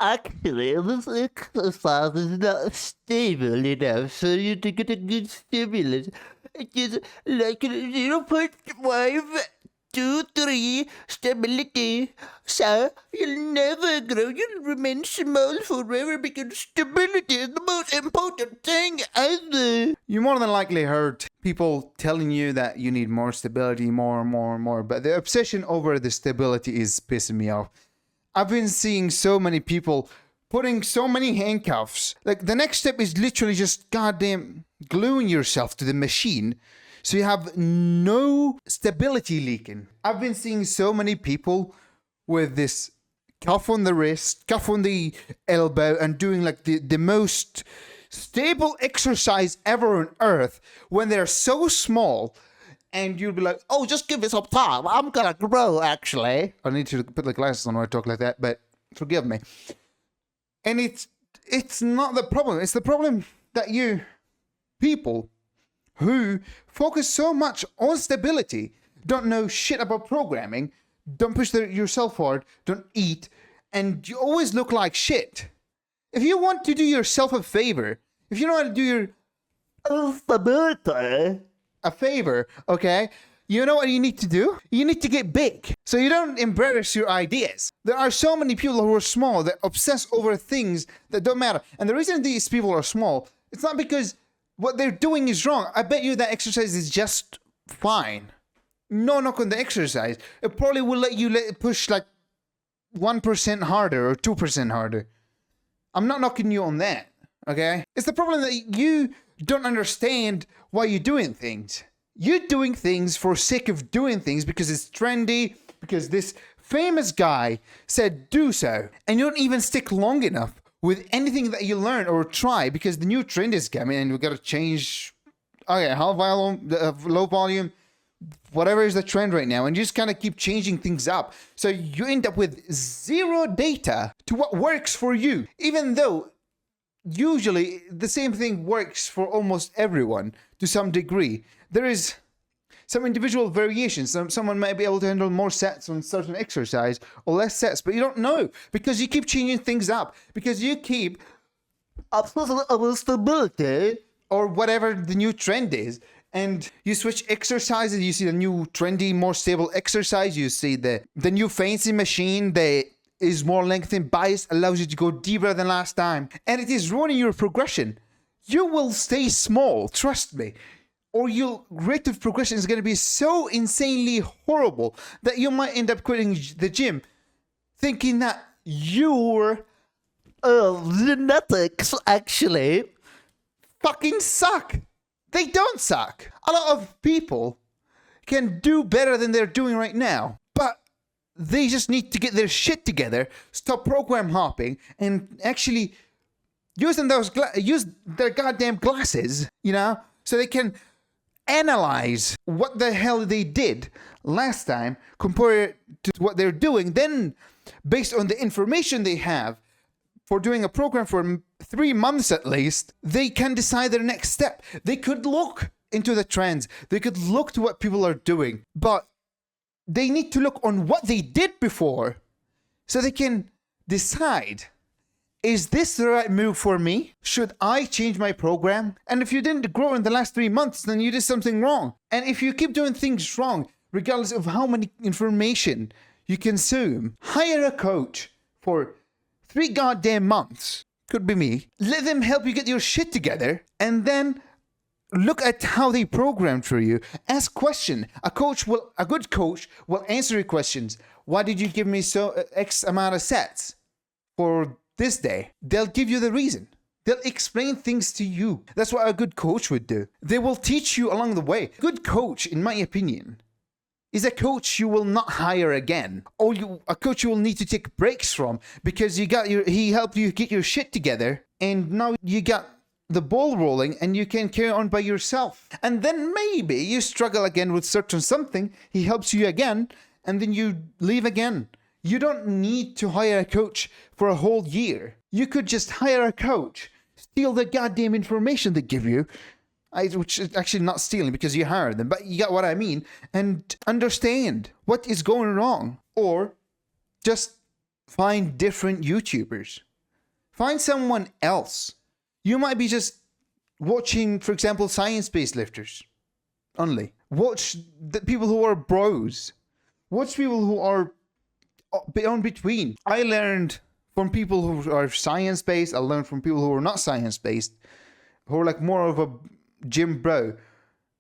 Actually, this exercise is not stable enough for you to get a good stimulus. It is like 0.523 stability. So, you'll never grow. You'll remain small forever because stability is the most important thing ever. You more than likely heard people telling you that you need more stability, more and more and more, but the obsession over the stability is pissing me off. I've been seeing so many people putting so many handcuffs. Like, the next step is literally just goddamn gluing yourself to the machine so you have no stability leaking. I've been seeing so many people with this cuff on the wrist, cuff on the elbow, and doing like the most stable exercise ever on earth when they're so small. And you'll be like, oh, just give me some time. I'm gonna grow, actually. I need to put the glasses on when I talk like that, but forgive me. And it's not the problem. It's the problem that you people who focus so much on stability don't know shit about programming, don't push yourself hard, don't eat, and you always look like shit. If you want to do yourself a favor, if you know how to do your Stability? a favor, okay? You know what you need to do? You need to get big so you don't embarrass your ideas. There are so many people who are small that obsess over things that don't matter. And the reason these people are small, it's not because what they're doing is wrong. I bet you that exercise is just fine. No knock on the exercise. It probably will let you push like 1% harder or 2% harder. I'm not knocking you on that, okay? It's the problem that you don't understand why you're doing things. You're doing things for sake of doing things because it's trendy, because this famous guy said do so, and you don't even stick long enough with anything that you learn or try because the new trend is coming and we've got to change. Okay, high volume, low volume, whatever is the trend right now, and you just kind of keep changing things up. So you end up with zero data to what works for you, even though usually the same thing works for almost everyone to some degree. There is some individual variations. Someone might be able to handle more sets on certain exercise or less sets, but you don't know because you keep changing things up, because you keep Obsessing over stability? or whatever the new trend is. And you switch exercises, you see the new trendy, more stable exercise, you see the new fancy machine that is more length and bias, allows you to go deeper than last time. And it is ruining your progression. You will stay small, trust me. Or your rate of progression is going to be so insanely horrible that you might end up quitting the gym thinking that your Genetics, actually. fucking suck. They don't suck. A lot of people can do better than they're doing right now, but they just need to get their shit together, stop program hopping, and actually use their goddamn glasses, you know, so they can analyze what the hell they did last time, compare it to what they're doing. Then, based on the information they have for doing a program for 3 months at least, they can decide their next step. They could look into the trends. They could look to what people are doing, but they need to look on what they did before so they can decide, is this the right move for me? Should I change my program? And if you didn't grow in the last 3 months, then you did something wrong. And if you keep doing things wrong, regardless of how many information you consume, hire a coach for 3 goddamn months. Could be me. Let them help you get your shit together, and then look at how they programmed for you. Ask questions. A good coach will answer your questions. Why did you give me so X amount of sets for this day? They'll give you the reason. They'll explain things to you. That's what a good coach would do. They will teach you along the way. Good coach, in my opinion, is a coach you will not hire again, or a coach you will need to take breaks from because he helped you get your shit together, and now you got the ball rolling and you can carry on by yourself. And then maybe you struggle again with certain something, he helps you again, and then you leave again. You don't need to hire a coach for a whole year. You could just hire a coach, steal the goddamn information they give you, which is actually not stealing because you hired them, but you got what I mean, and understand what is going wrong. Or just find different YouTubers. Find someone else. You might be just watching, for example, science-based lifters only. Watch the people who are bros. Watch people who are beyond between. I learned from people who are science-based. I learned from people who are not science-based, who are like more of a gym bro.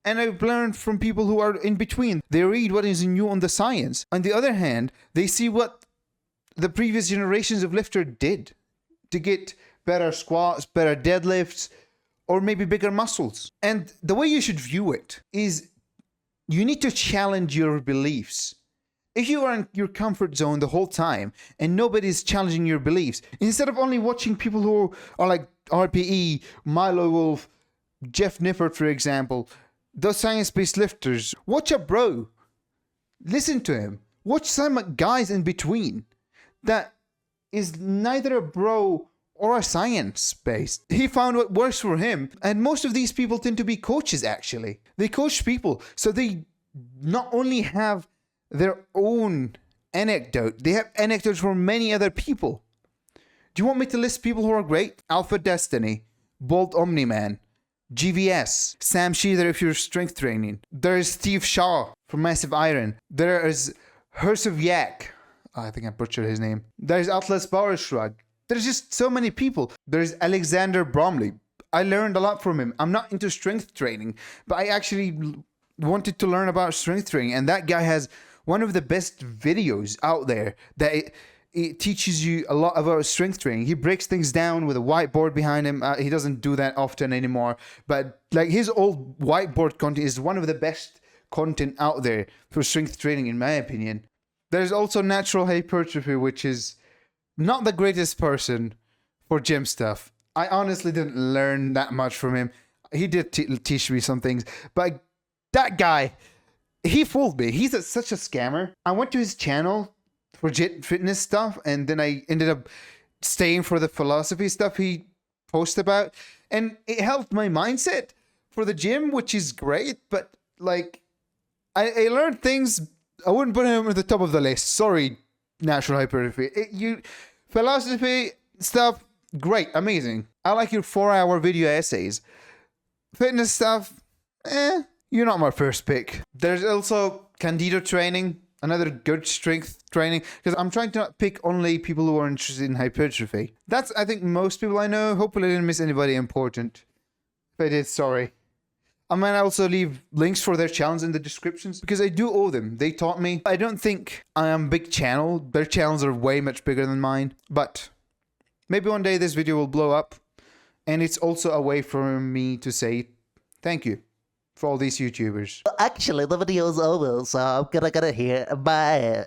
And I've learned from people who are in between. They read what is new on the science. On the other hand, they see what the previous generations of lifter did to get better squats, better deadlifts, or maybe bigger muscles. And the way you should view it is you need to challenge your beliefs. If you are in your comfort zone the whole time and nobody's challenging your beliefs, instead of only watching people who are like RPE, Milo Wolf, Jeff Nippert, for example, those science-based lifters, watch a bro. Listen to him. Watch some guys in between that is neither a bro or a science-based. He found what works for him. And most of these people tend to be coaches, actually. They coach people. So they not only have their own anecdote, they have anecdotes from many other people. Do you want me to list people who are great? Alpha Destiny, Bolt Omni-Man, GVS, Sam Sheether if you're strength training. There's Steve Shaw from Massive Iron. There is Hersev Yak. I think I butchered his name. There's Atlas Power Shrug. There's just so many people. There's Alexander Bromley. I learned a lot from him. I'm not into strength training, but I actually wanted to learn about strength training. And that guy has one of the best videos out there that it teaches you a lot about strength training. He breaks things down with a whiteboard behind him. He doesn't do that often anymore. But like his old whiteboard content is one of the best content out there for strength training, in my opinion. There's also Natural Hypertrophy, which is not the greatest person for gym stuff. I honestly didn't learn that much from him. He did teach me some things, but that guy, he fooled me. He's such a scammer. I went to his channel for fitness stuff, and then I ended up staying for the philosophy stuff he posted about, and it helped my mindset for the gym, which is great. But like, I learned things. I wouldn't put him at the top of the list. Sorry, Natural Hypertrophy. Philosophy stuff, great, amazing. I like your 4-hour video essays. Fitness stuff, you're not my first pick. There's also Candido Training, another good strength training, because I'm trying to not pick only people who are interested in hypertrophy. That's, I think, most people I know. Hopefully I didn't miss anybody important. If I did, sorry. I might also leave links for their channels in the descriptions because I do owe them. They taught me. I don't think I am a big channel. Their channels are way much bigger than mine. But maybe one day this video will blow up. And it's also a way for me to say thank you for all these YouTubers. Actually, the video's over, so I'm gonna get it here. Bye.